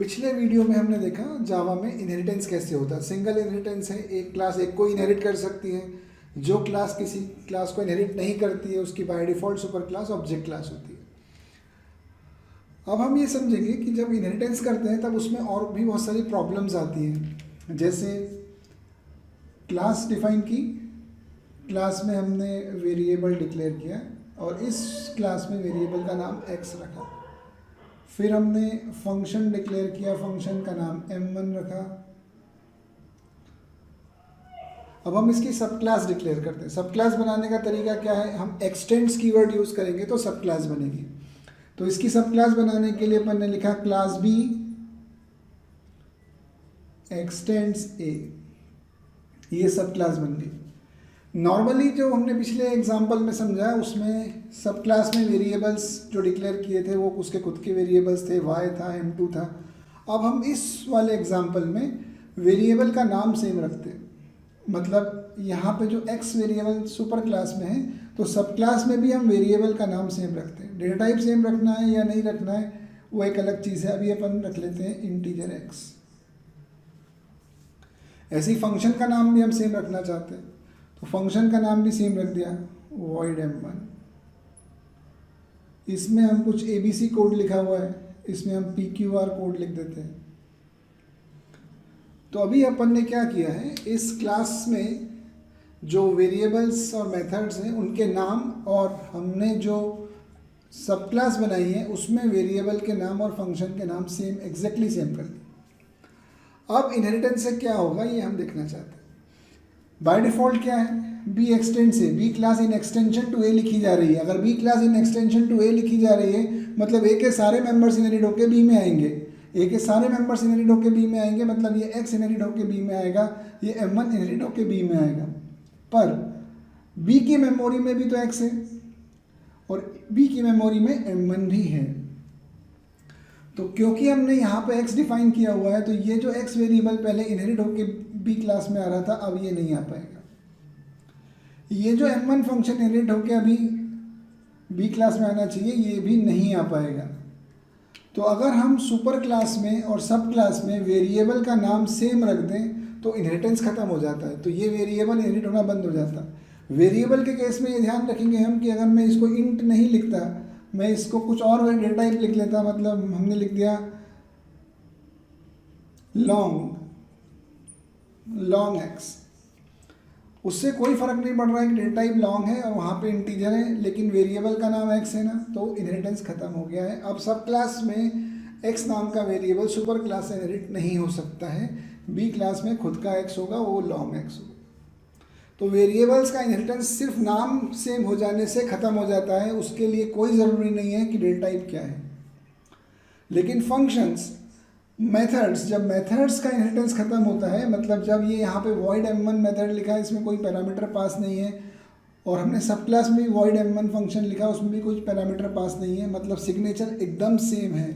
पिछले वीडियो में हमने देखा जावा में इनहेरिटेंस कैसे होता है। सिंगल इनहेरिटेंस है, एक क्लास एक को इनहेरिट कर सकती है। जो क्लास किसी क्लास को इनहेरिट नहीं करती है उसकी by default super class object class होती है। अब हम ये समझेंगे कि जब इनहेरिटेंस करते हैं तब उसमें और भी बहुत सारी प्रॉब्लम्स आती हैं। जैसे क्लास डिफाइन की, क्लास में हमने वेरिएबल डिक्लेयर किया और इस क्लास में वेरिएबल का नाम x रखा। फिर हमने फंक्शन डिक्लेयर किया, फंक्शन का नाम m1 रखा। अब हम इसकी सब क्लास डिक्लेयर करते हैं। सब क्लास बनाने का तरीका क्या है, हम एक्सटेंड्स कीवर्ड यूज़ करेंगे तो सब क्लास बनेगी। तो इसकी सब क्लास बनाने के लिए अपन ने लिखा क्लास B एक्सटेंड्स A, ये सब क्लास बन गई। नॉर्मली जो हमने पिछले एग्जांपल में समझा उसमें सब क्लास में वेरिएबल्स जो डिक्लेयर किए थे वो उसके खुद के वेरिएबल्स थे, y था, m2 था। अब हम इस वाले एग्जांपल में वेरिएबल का नाम सेम रखते हैं। मतलब यहाँ पे जो x वेरिएबल सुपर क्लास में है तो सब क्लास में भी हम वेरिएबल का नाम सेम रखते हैं। डेटा टाइप सेम रखना है या नहीं रखना है वो एक अलग चीज़ है। अभी अपन रख लेते हैं इंटीजर x। ऐसे ही फंक्शन का नाम भी हम सेम रखना चाहते हैं तो फंक्शन का नाम भी सेम रख दिया, void m1। इसमें हम कुछ abc कोड लिखा हुआ है, इसमें हम pqr कोड लिख देते हैं। तो अभी अपन ने क्या किया है, इस क्लास में जो वेरिएबल्स और मेथड्स हैं उनके नाम और हमने जो सब क्लास बनाई है उसमें वेरिएबल के नाम और फंक्शन के नाम सेम एग्जैक्टली सेम कर दिए। अब इनहेरिटेंस से क्या होगा ये हम देखना चाहते हैं। बाय डिफ़ॉल्ट क्या है, बी एक्सटेंड से B class in extension to A लिखी जा रही है। अगर B class in extension to A लिखी जा रही है मतलब ए के सारे मेंबर्स इनहेरिट होकर बी में आएंगे। ए के सारे मेंबर्स इनहेरिट होकर बी में आएंगे मतलब ये एक्स इनहेरिट होकर बी में आएगा, ये m1 इनहेरिट होकर बी में आएगा। पर बी की मेमोरी में भी तो एक्स है और बी की मेमोरी में m1 भी है। तो क्योंकि हमने यहाँ पे x डिफाइन किया हुआ है तो ये जो x वेरिएबल पहले इनहेरिट होकर बी क्लास में आ रहा था अब ये नहीं आ पाएगा। ये जो m1 फंक्शन इनहेरिट होकर अभी बी क्लास में आना चाहिए ये भी नहीं आ पाएगा। तो अगर हम सुपर क्लास में और सब क्लास में वेरिएबल का नाम सेम रख दें तो इनहेरिटेंस खत्म हो जाता है। तो ये वेरिएबल इनहेरिट होना बंद हो जाता है। वेरिएबल के केस में ये ध्यान रखेंगे हम कि अगर मैं इसको इंट नहीं लिखता, मैं इसको कुछ और डेटा टाइप लिख लेता, मतलब हमने लिख दिया लॉन्ग x, उससे कोई फर्क नहीं पड़ रहा है कि डेटा टाइप लॉन्ग है और वहाँ पे इंटीजर है लेकिन वेरिएबल का नाम x है ना, तो इनहेरिटेंस खत्म हो गया है। अब सब क्लास में x नाम का वेरिएबल सुपर क्लास से इनहेरिट नहीं हो सकता है। बी क्लास में खुद का x होगा, वो लॉन्ग x होगा। तो वेरिएबल्स का इनहेरिटेंस सिर्फ नाम सेम हो जाने से ख़त्म हो जाता है, उसके लिए कोई ज़रूरी नहीं है कि डेटा टाइप क्या है। लेकिन फंक्शंस, मेथड्स, जब मेथड्स का इनहेरिटेंस खत्म होता है मतलब जब ये यहाँ पे void m1 मेथड लिखा है इसमें कोई पैरामीटर पास नहीं है और हमने सब क्लास में भी void m1 फंक्शन लिखा उसमें भी कुछ पैरामीटर पास नहीं है, मतलब सिग्नेचर एकदम सेम है,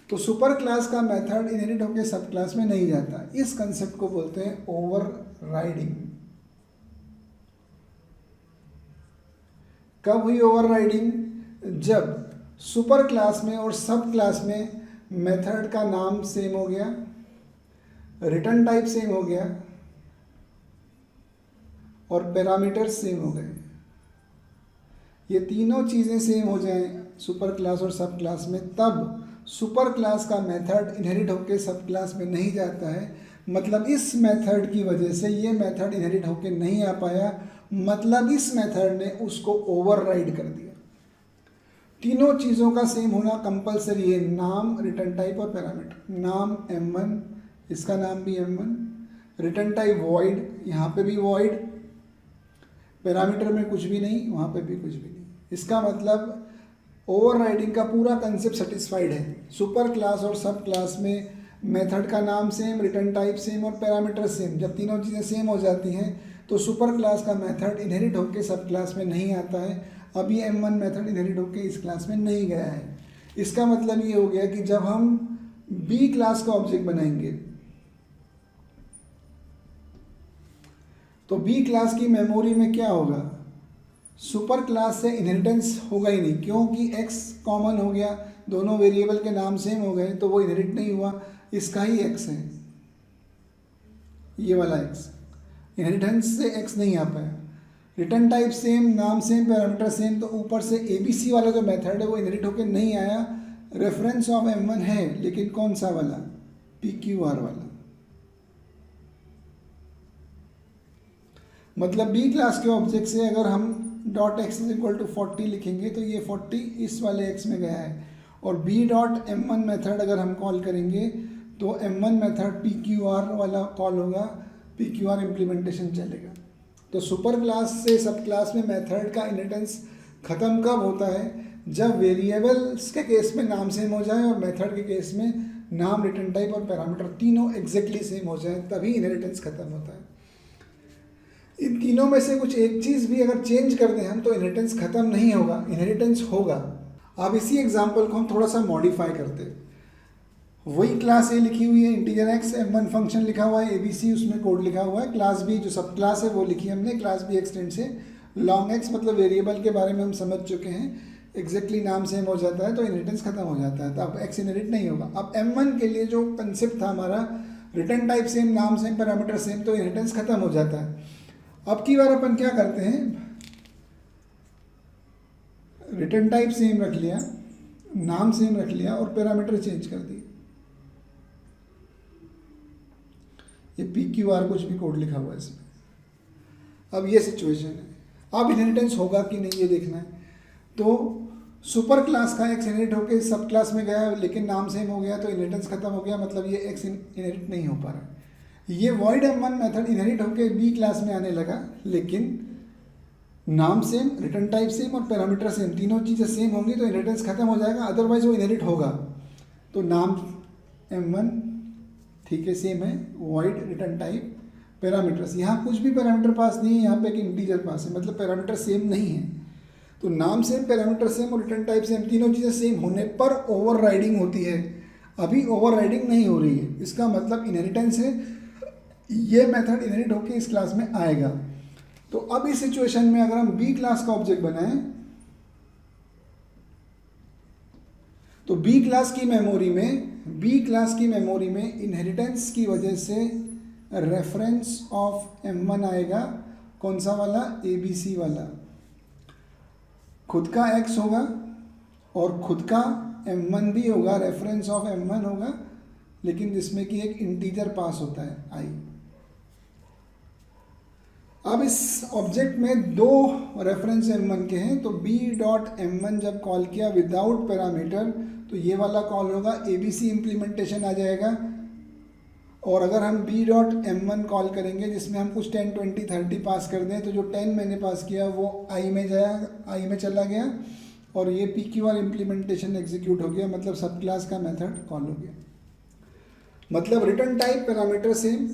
तो सुपर क्लास का मेथड इनहेरिट होकर सब क्लास में नहीं जाता। इस कंसेप्ट को बोलते हैं ओवरराइडिंग। कब हुई ओवरराइडिंग, जब सुपर क्लास में और सब क्लास में मेथड का नाम सेम हो गया, रिटर्न टाइप सेम हो गया और पैरामीटर सेम हो गए। ये तीनों चीज़ें सेम हो जाएं सुपर क्लास और सब क्लास में, तब सुपर क्लास का मेथड इनहेरिट होकर सब क्लास में नहीं जाता है। मतलब इस मेथड की वजह से ये मेथड इनहेरिट होकर नहीं आ पाया, मतलब इस मेथड ने उसको ओवरराइड कर दिया। तीनों चीज़ों का सेम होना कंपलसरी है, नाम, रिटर्न टाइप और पैरामीटर। नाम m1, इसका नाम भी m1, रिटर्न टाइप void, यहाँ पे भी void, पैरामीटर में कुछ भी नहीं, वहाँ पे भी कुछ भी नहीं। इसका मतलब ओवरराइडिंग का पूरा कंसेप्ट सेटिस्फाइड है। सुपर क्लास और सब क्लास में मेथड का नाम सेम, रिटर्न टाइप सेम और पैरामीटर सेम। जब तीनों चीज़ें सेम हो जाती हैं तो सुपर क्लास का मेथड इनहेरिट होकर सब क्लास में नहीं आता है। अब ये m1 मेथड इनहेरिट होकर इस क्लास में नहीं गया है। इसका मतलब ये हो गया कि जब हम b क्लास का ऑब्जेक्ट बनाएंगे तो b क्लास की मेमोरी में क्या होगा, सुपर क्लास से इनहेरिटेंस होगा ही नहीं, क्योंकि x कॉमन हो गया, दोनों वेरिएबल के नाम सेम हो गए, तो वो इनहेरिट नहीं हुआ, इसका ही x है, ये वाला x, इनहेरिटेंस से x नहीं आ पाया। रिटर्न टाइप सेम, नाम सेम, पैरामीटर सेम, तो ऊपर से ABC वाला जो मेथड है वो इनहेरिट होके नहीं आया। रेफरेंस ऑफ M1 है, लेकिन कौन सा वाला, PQR वाला। मतलब B क्लास के ऑब्जेक्ट से अगर हम dot x is equal to 40 लिखेंगे तो ये 40 इस वाले x में गया है, और B डॉट M1 मेथड अगर हम कॉल करेंगे तो M1 मेथड PQR वाला कॉल होगा, PQR इम्प्लीमेंटेशन चलेगा। तो सुपर क्लास से सब क्लास में मेथड का इनहेरिटेंस ख़त्म कब होता है, जब वेरिएबल्स के केस में नाम सेम हो जाए और मेथड के केस में नाम, रिटर्न टाइप और पैरामीटर तीनों एग्जैक्टली सेम हो जाए, तभी इनहेरिटेंस ख़त्म होता है। इन तीनों में से कुछ एक चीज़ भी अगर चेंज कर दें हम तो इनहेरिटेंस ख़त्म नहीं होगा, इनहेरिटेंस होगा। अब इसी एग्जांपल को हम थोड़ा सा मॉडिफाई करते हैं। वही क्लास ए लिखी हुई है, इंटीजर x, M1 फंक्शन लिखा हुआ है, ABC उसमें कोड लिखा हुआ है, क्लास B जो सब क्लास है वो लिखी हमने, क्लास B एक्सटेंड से लॉन्ग x मतलब वेरिएबल के बारे में हम समझ चुके हैं, एग्जैक्टली नाम सेम हो जाता है तो इनहेरिटेंस खत्म हो जाता है, तो अब x इनहेरिट नहीं होगा। अब M1 के लिए जो कंसेप्ट था हमारा, रिटर्न टाइप सेम, नाम सेम, पैरामीटर सेम, तो इनहेरिटेंस खत्म हो जाता है। अब की बार अपन क्या करते हैं, रिटर्न टाइप सेम रख लिया, नाम सेम रख लिया और पैरामीटर चेंज कर दिए। ये PQR कुछ भी कोड लिखा हुआ है इसमें। अब ये सिचुएशन है, अब इनहेरिटेंस होगा कि नहीं ये देखना है। तो सुपर क्लास का x इनहेरिट होकर सब क्लास में गया लेकिन नाम सेम हो गया तो इनहेरिटेंस खत्म हो गया, मतलब ये x इनहेरिट नहीं हो पा रहा है। ये वॉइड M1 मेथड इनहेरिट होकर B क्लास में आने लगा, लेकिन नाम सेम, रिटर्न टाइप सेम और पैरामीटर सेम, तीनों चीज़ें सेम होंगी तो इनहेरिटेंस खत्म हो जाएगा, अदरवाइज वो इनहेरिट होगा। तो नाम M1 ठीक है सेम है, वॉइड रिटर्न टाइप पैरामीटर्स, यहाँ कुछ भी पैरामीटर पास नहीं है, यहाँ पे एक इंटीजर पास है, मतलब पैरामीटर सेम नहीं है। तो नाम सेम, पैरामीटर सेम और रिटर्न टाइप सेम, तीनों चीज़ें सेम होने पर ओवरराइडिंग होती है। अभी ओवरराइडिंग नहीं हो रही है, इसका मतलब इनहेरिटेंस है, ये मेथड इनहेरिट होके इस क्लास में आएगा। तो अब इस सिचुएशन में अगर हम B क्लास का ऑब्जेक्ट बनाएं तो B क्लास की मेमोरी में इनहेरिटेंस की वजह से रेफरेंस ऑफ M1 आएगा, कौन सा वाला, ABC वाला। खुद का x होगा और खुद का M1 भी होगा, रेफरेंस ऑफ M1 होगा, लेकिन जिसमें कि एक इंटीजर पास होता है i। अब इस ऑब्जेक्ट में दो रेफरेंस M1 के हैं, तो B डॉट M1 जब कॉल किया विदाउट पैरामीटर तो ये वाला कॉल होगा, ABC इम्प्लीमेंटेशन आ जाएगा। और अगर हम B डॉट M1 कॉल करेंगे जिसमें हम कुछ 10, 20, 30 पास कर दें, तो जो 10 मैंने पास किया वो I में चला गया और ये PQR इम्प्लीमेंटेशन एग्जीक्यूट हो गया, मतलब सब क्लास का मेथड कॉल हो गया। मतलब return type parameter same,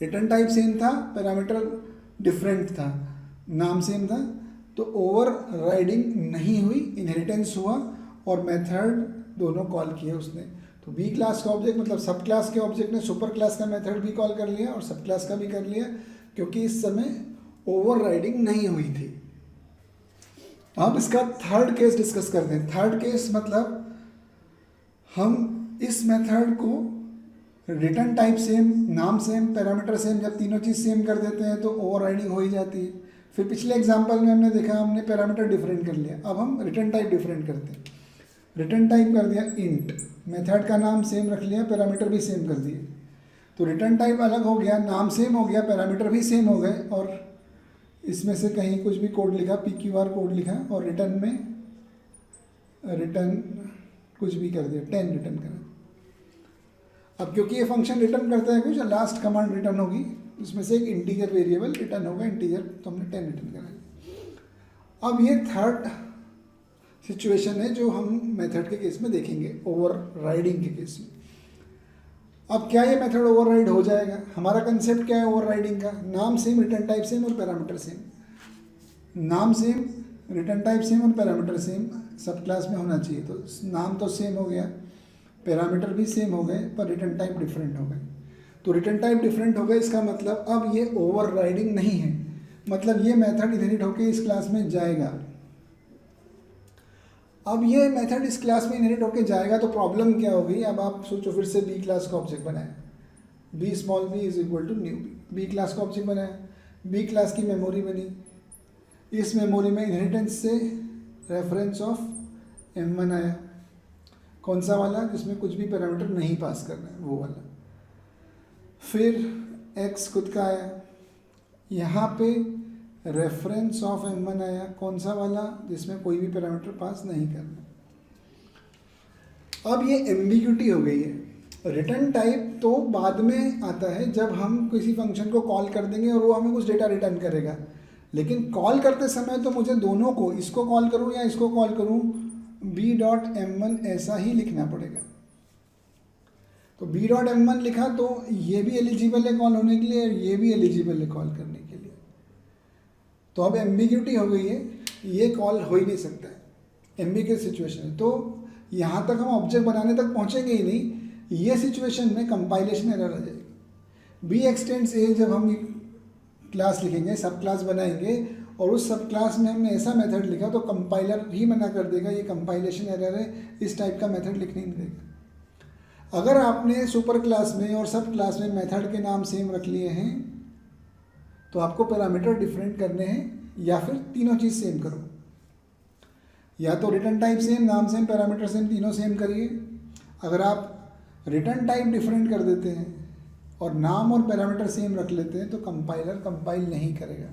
return type same था, पैरामीटर डिफरेंट था, नाम सेम था, तो ओवर राइडिंग नहीं हुई, इनहेरिटेंस हुआ और मेथड दोनों कॉल किए उसने। तो B क्लास का ऑब्जेक्ट मतलब सब क्लास के ऑब्जेक्ट ने सुपर क्लास का मेथड भी कॉल कर लिया और सब क्लास का भी कर लिया, क्योंकि इस समय ओवर राइडिंग नहीं हुई थी। अब इसका थर्ड केस डिस्कस करते हैं। थर्ड केस मतलब हम इस मेथड को रिटर्न टाइप सेम, नाम सेम, पैरामीटर सेम, जब तीनों चीज़ सेम कर देते हैं तो ओवर राइडिंग हो ही जाती है। फिर पिछले एग्जाम्पल में हमने देखा, हमने पैरामीटर डिफरेंट कर लिया, अब हम रिटर्न टाइप डिफरेंट करते हैं। रिटर्न टाइप कर दिया इंट, मेथड का नाम सेम रख लिया, पैरामीटर भी सेम कर दिए, तो रिटर्न टाइप अलग हो गया, नाम सेम हो गया, पैरामीटर भी सेम हो गए, और इसमें से कहीं कुछ भी कोड लिखा, PQR कोड लिखा और रिटर्न में रिटर्न कुछ भी कर दिया, 10 रिटर्न करा। अब क्योंकि ये फंक्शन रिटर्न करता है कुछ, लास्ट कमांड रिटर्न होगी, उसमें से एक इंटीजर वेरिएबल रिटर्न होगा, इंटीजर, तो हमने 10 रिटर्न करा। अब ये थर्ड सिचुएशन है जो हम मेथड के केस में देखेंगे, ओवर राइडिंग के केस में। अब क्या ये मेथड ओवर राइड हो जाएगा? हमारा कंसेप्ट क्या है ओवर राइडिंग का? नाम सेम, रिटर्न टाइप सेम और पैरामीटर सेम। नाम सेम, रिटर्न टाइप सेम और पैरामीटर सेम सब क्लास में होना चाहिए। तो नाम तो सेम हो गया, पैरामीटर भी सेम हो गए, पर रिटर्न टाइप डिफरेंट हो गए। तो रिटर्न टाइप डिफरेंट हो गए, इसका मतलब अब ये ओवर राइडिंग नहीं है। मतलब ये मेथड इनहेरिट होके इस क्लास में जाएगा। अब ये मेथड इस क्लास में इनहेरिट होके जाएगा तो प्रॉब्लम क्या होगी? अब आप सोचो, फिर से बी क्लास का ऑब्जेक्ट बनाए, B small B is equal to new B class का ऑब्जेक्ट बनाया, बी क्लास की मेमोरी बनी, इस मेमोरी में इनहेरिटेंस से रेफरेंस ऑफ M1 आया, कौन सा वाला? जिसमें कुछ भी पैरामीटर नहीं पास करना है, वो वाला। फिर x खुद का आया, यहाँ पे रेफरेंस ऑफ M1 आया, कौन सा वाला? जिसमें कोई भी पैरामीटर पास नहीं करना। अब ये एम्बिग्यूटी हो गई है। रिटर्न टाइप तो बाद में आता है जब हम किसी फंक्शन को कॉल कर देंगे और वो हमें कुछ डेटा रिटर्न करेगा, लेकिन कॉल करते समय तो मुझे दोनों को, इसको कॉल करूँ या इसको कॉल करूँ, b.m1 ऐसा ही लिखना पड़ेगा। तो b.m1 लिखा तो ये भी एलिजिबल है कॉल होने के लिए और ये भी एलिजिबल है कॉल करने के लिए। तो अब एम्बिग्यूटी हो गई है, ये कॉल हो ही नहीं सकता है, एम्बिग्यूअस सिचुएशन है। तो यहाँ तक हम ऑब्जेक्ट बनाने तक पहुँचेंगे ही नहीं, ये सिचुएशन में कंपाइलेशन एरर आ जाएगी। बी एक्सटेंड्स ए जब हम क्लास लिखेंगे, सब क्लास बनाएंगे और उस सब क्लास में हमने ऐसा मेथड लिखा तो कंपाइलर ही मना कर देगा, ये कंपाइलेशन एरर है, इस टाइप का मेथड लिखने नहीं देगा। अगर आपने सुपर क्लास में और सब क्लास में मेथड के नाम सेम रख लिए हैं तो आपको पैरामीटर डिफरेंट करने हैं, या फिर तीनों चीज़ सेम करो, या तो रिटर्न टाइप सेम, नाम सेम, पैरामीटर सेम, तीनों सेम करिए। अगर आप रिटर्न टाइप डिफरेंट कर देते हैं और नाम और पैरामीटर सेम रख लेते हैं तो कंपाइलर कंपाइल नहीं करेगा,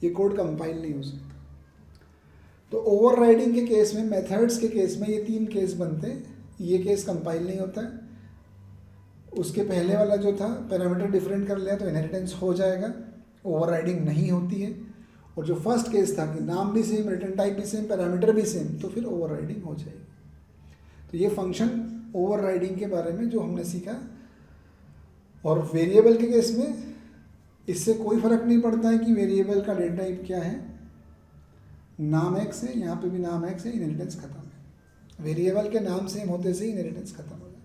ये कोड कंपाइल नहीं हो सकता। तो ओवरराइडिंग के केस में, मेथड्स के केस में ये 3 केस बनते हैं। ये केस कंपाइल नहीं होता है, उसके पहले वाला जो था पैरामीटर डिफरेंट कर लिया तो इनहेरिटेंस हो जाएगा, ओवरराइडिंग नहीं होती है। और जो फर्स्ट केस था कि नाम भी सेम, रिटर्न टाइप भी सेम, पैरामीटर भी सेम, तो फिर ओवरराइडिंग हो जाएगी। तो ये फंक्शन ओवरराइडिंग के बारे में जो हमने सीखा। और वेरिएबल के केस में इससे कोई फर्क नहीं पड़ता है कि वेरिएबल का डेटा टाइप क्या है, नाम x है, यहाँ पे भी नाम x है, इनहेरिटेंस खत्म है। वेरिएबल के नाम सेम होते से ही इनहेरिटेंस खत्म हो जाए।